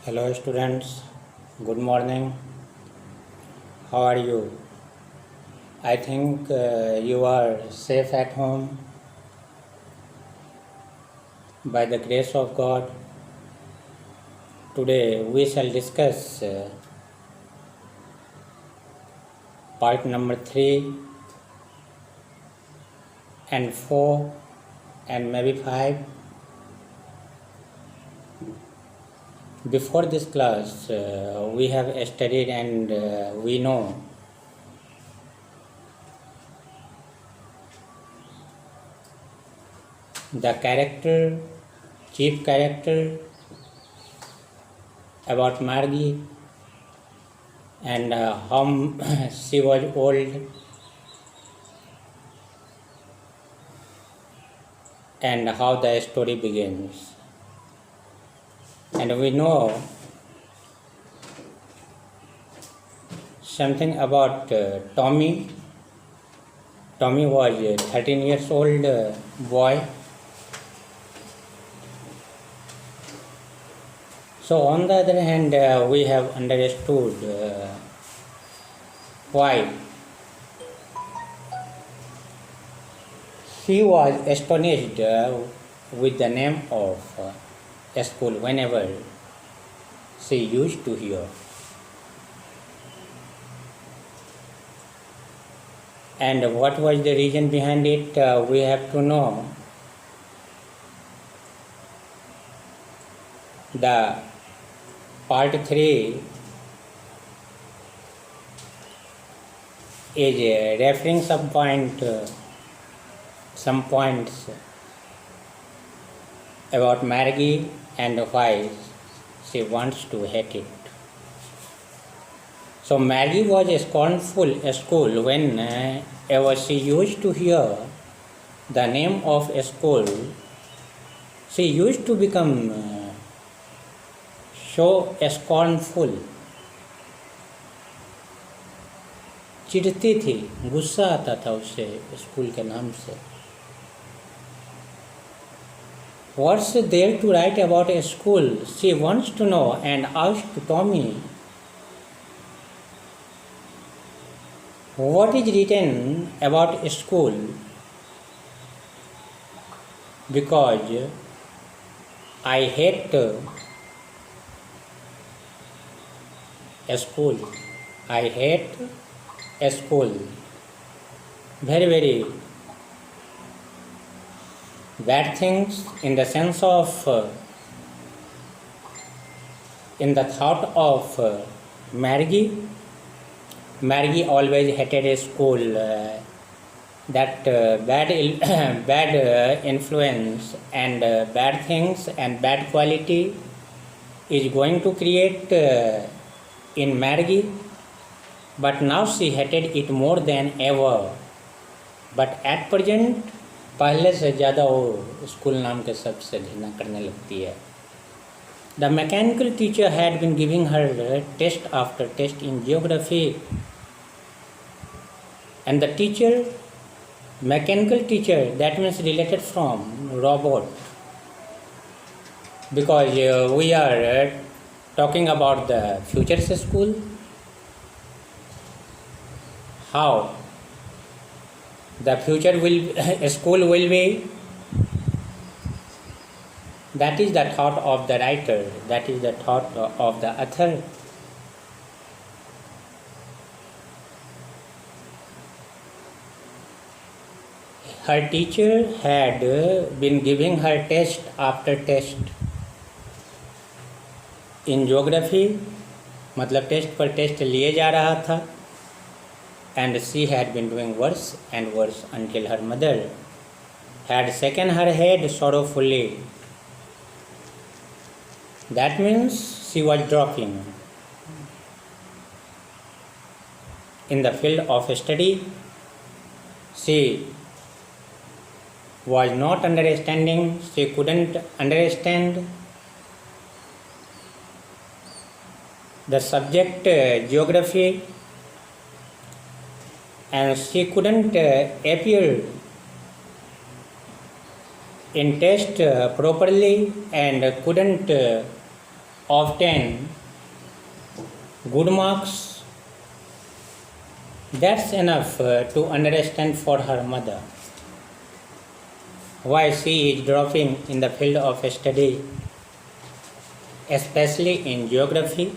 Hello students, good morning. How are you? I think you are safe at home by the grace of God. Today we shall discuss part number 3 and 4 and maybe 5. Before this class we have studied and we know the character, chief character about Margie and how she was old and how the story begins. And we know something about Tommy. Tommy was a 13 years old boy. So on the other hand, we have understood why she was astonished with the name of a school whenever she used to hear. And what was the reason behind it, we have to know. The part 3 is referring some points about Margie and why she wants to hate it. So Margie was a scornful at school whenever she used to hear the name of a school. She used to become so scornful, चिढ़ती थी, गुस्सा आता था उससे school के नाम से. What's there to write about a school? She wants to know and asked Tommy, what is written about a school? Because I hate a school. I hate a school. Very, very bad things in the sense of, in the thought of Margie. Margie always hated a school. That bad influence and bad things and bad quality is going to create in Margie. But now she hated it more than ever. But at present, पहले से ज़्यादा वो school नाम के शब्द से घृणा करने लगती है. The mechanical teacher had been giving her test after test in geography. And the teacher, mechanical teacher, that means related from robot. Because we are talking about the futures school. How the future school will be. That is the thought of the writer. That is the thought of the author. Her teacher had been giving her test after test in geography. मतलब test पर test लिए जा रहा था. And she had been doing worse and worse until her mother had shaken her head sorrowfully. That means she was dropping in the field of study. She was not understanding. She couldn't understand the subject geography. And she couldn't appear in test properly and couldn't obtain good marks. That's enough to understand for her mother why she is dropping in the field of study, especially in geography.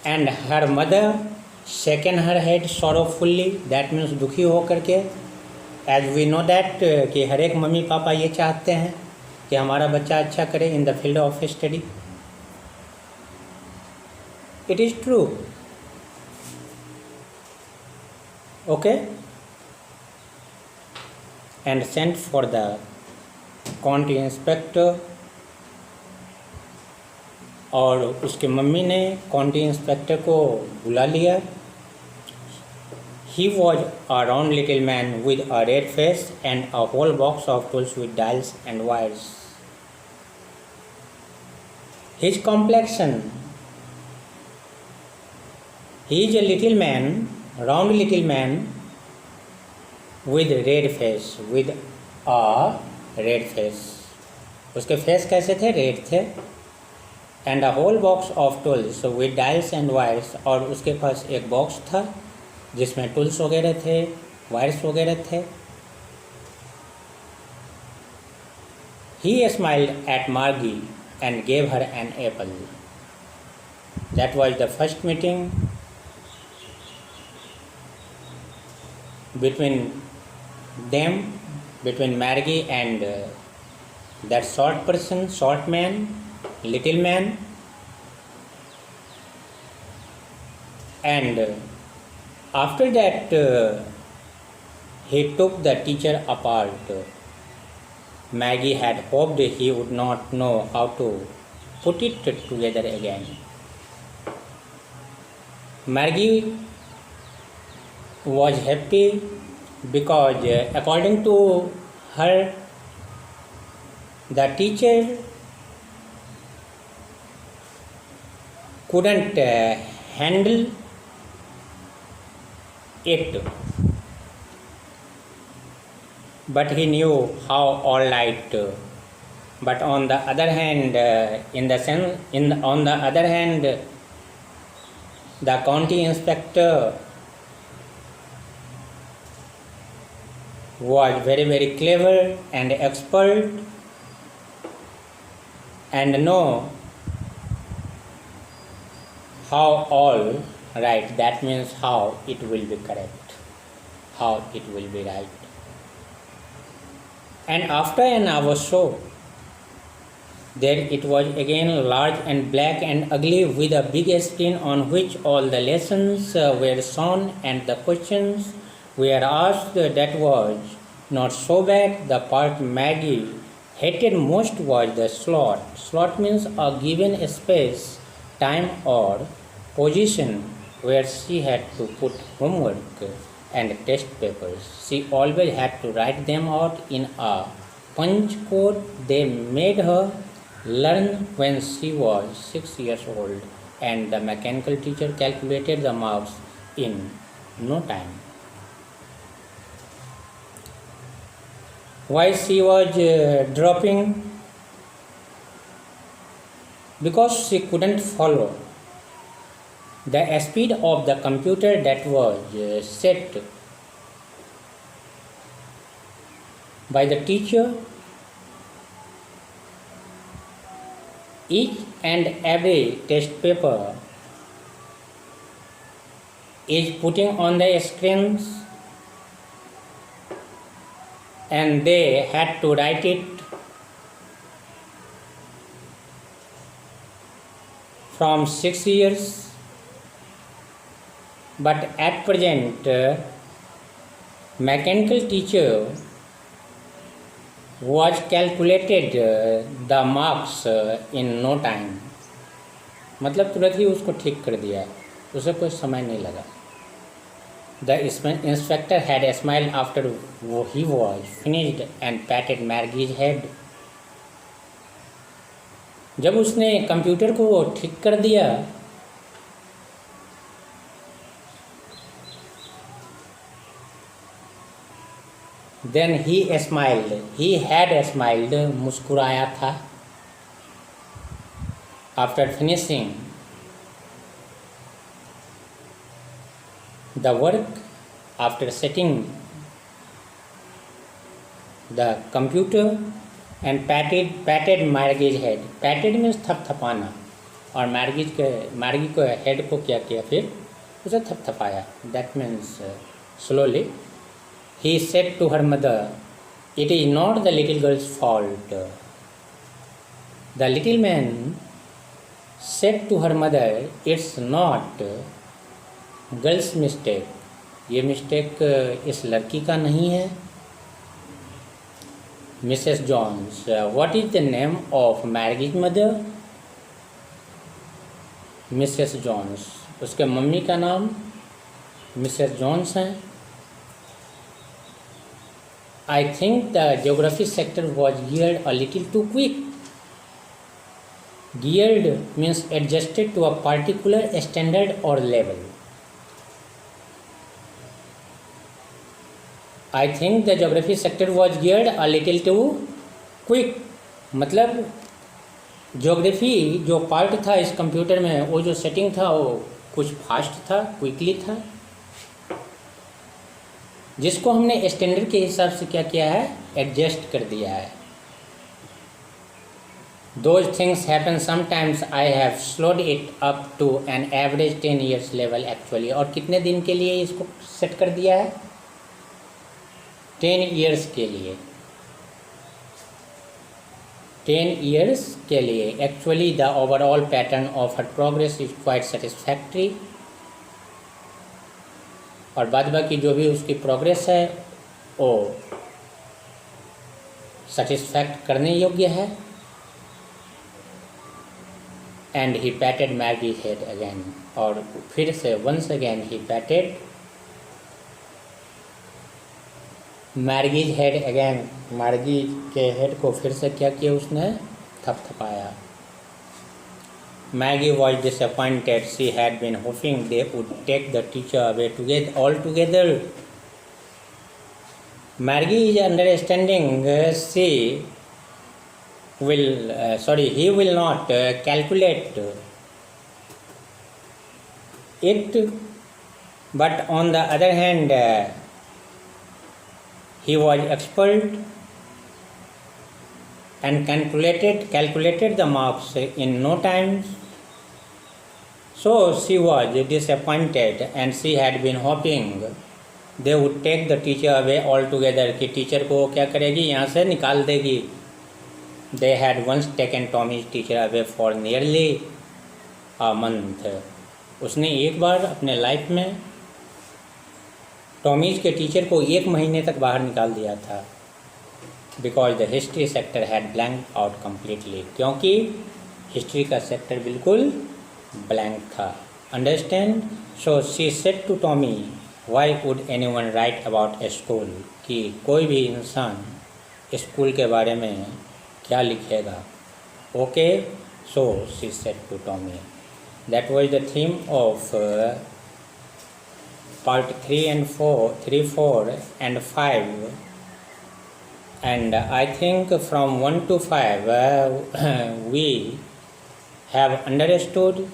And her mother shaken her head sorrowfully, that means दुखी होकर के. As we know that कि हर एक mummy papa ये चाहते हैं कि हमारा बच्चा अच्छा करे in the field of study. It is true. Okay? And sent for the county inspector. और उसके मम्मी ने काउंटी इंस्पेक्टर को बुला लिया. He was a round little man with a red face and a whole box of tools with dials and wires. His complexion. He is a little man, round little man with red face, with a red face. उसके face कैसे थे? Red थे. And a whole box of tools with dials and wires, और उसके पास एक box था जिसमें tools वगैरह थे, वायर्स वगैरह थे. He smiled at Margie and gave her an apple. That was the first meeting between them, between Margie and that short person, short man, little man. And after that he took the teacher apart. Maggie had hoped he would not know how to put it together again. Margie was happy because according to her the teacher couldn't handle it, but he knew how all right. But on the other hand, on the other hand, the county inspector was very, very clever and expert and know how all right, that means how it will be correct, how it will be right. And after an hour or so, there it was again, large and black and ugly, with a big screen on which all the lessons were shown and the questions were asked. That was not so bad. The part Maggie hated most was the slot. Slot means a given space, time or position where she had to put homework and test papers. She always had to write them out in a punch code they made her learn when she was 6 years old, and the mechanical teacher calculated the marks in no time. Why she was dropping? Because she couldn't follow the speed of the computer that was set by the teacher. Each and every test paper is putting on the screens, and they had to write it from 6 years. But at present, mechanical teacher was calculated the marks in no time. मतलब तुरंत ही उसको ठीक कर दिया, उसे कोई समय नहीं लगा. The inspector had smiled after he was finished and patted Margie's head. जब उसने कंप्यूटर को ठीक कर दिया Then he smiled. He had smiled. मुस्कुराया था. After finishing the work, after setting the computer, and patted Margie's head. Patted means थपथपाना. और मार्गी को हेड को क्या किया, फिर उसे थपथपाया. That means slowly. He said to her mother, "It is not the little girl's fault." The little man said to her mother, "It's not girl's mistake." ये mistake इस लड़की का नहीं है. Mrs. Jones, what is the name of Margie's mother? Mrs. Jones, उसके mummy का नाम Mrs Johns है. I think the geography sector was geared a little too quick. Geared means adjusted to a particular standard or level. I think the geography sector was geared a little too quick. मतलब geography जो part था इस computer में, वो जो setting था वो कुछ फास्ट था, क्विकली था, जिसको हमने स्टैंडर्ड के हिसाब से क्या किया है, एडजस्ट कर दिया है. Those things happen sometimes. I have slowed it up to an average 10 years level actually. और कितने दिन के लिए इसको सेट कर दिया है? 10 years के लिए. 10 years के लिए. Actually the overall pattern of her progress is quite satisfactory. और बाद बाकी जो भी उसकी प्रोग्रेस है वो सेटिस्फैक्ट करने योग्य है. And he patted Maggie head again. और फिर से once again he patted Maggie's head again. मार्गी के हेड को फिर से क्या किया उसने, थपथपाया. Maggie was disappointed. She had been hoping they would take the teacher away altogether. Maggie is understanding. He will not calculate it. But on the other hand, he was expert and calculated the marks in no time. So she was disappointed and she had been hoping they would take the teacher away altogether. कि teacher को क्या करेगी, यहाँ से निकाल देगी. They had once taken Tommy's teacher away for nearly a month. उसने एक बार अपने लाइफ में टॉमीज के टीचर को 1 महीने तक बाहर निकाल दिया था. Because the history sector had blanked out completely. क्योंकि हिस्ट्री का सेक्टर बिल्कुल ब्लैंक था. Understand? So she said to Tommy, why would anyone write about a school? कि कोई भी इंसान स्कूल के बारे में क्या लिखेगा. Okay, so she said to Tommy. That was the theme of part 3, 4 and 5. And I think from 1 to 5 we have understood.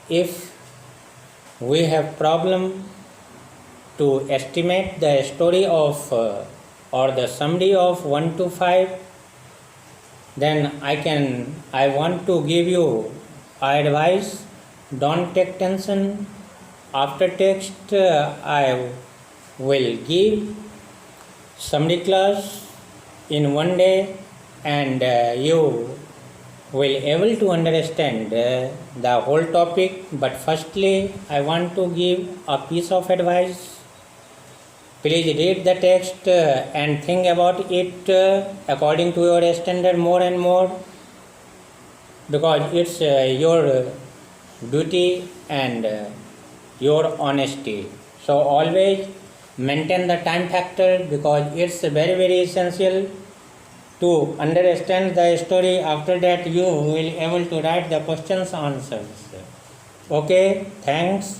If we have problem to estimate the story of or the summary of 1 to 5, then I want to give you advice. Don't take tension. After text I will give summary class in 1 day, and you will able to understand the whole topic. But firstly I want to give a piece of advice. Please read the text and think about it according to your standard more and more, because it's your duty and your honesty. So always maintain the time factor, because it's very, very essential to understand the story. After that you will able to write the questions answers. Okay, thanks.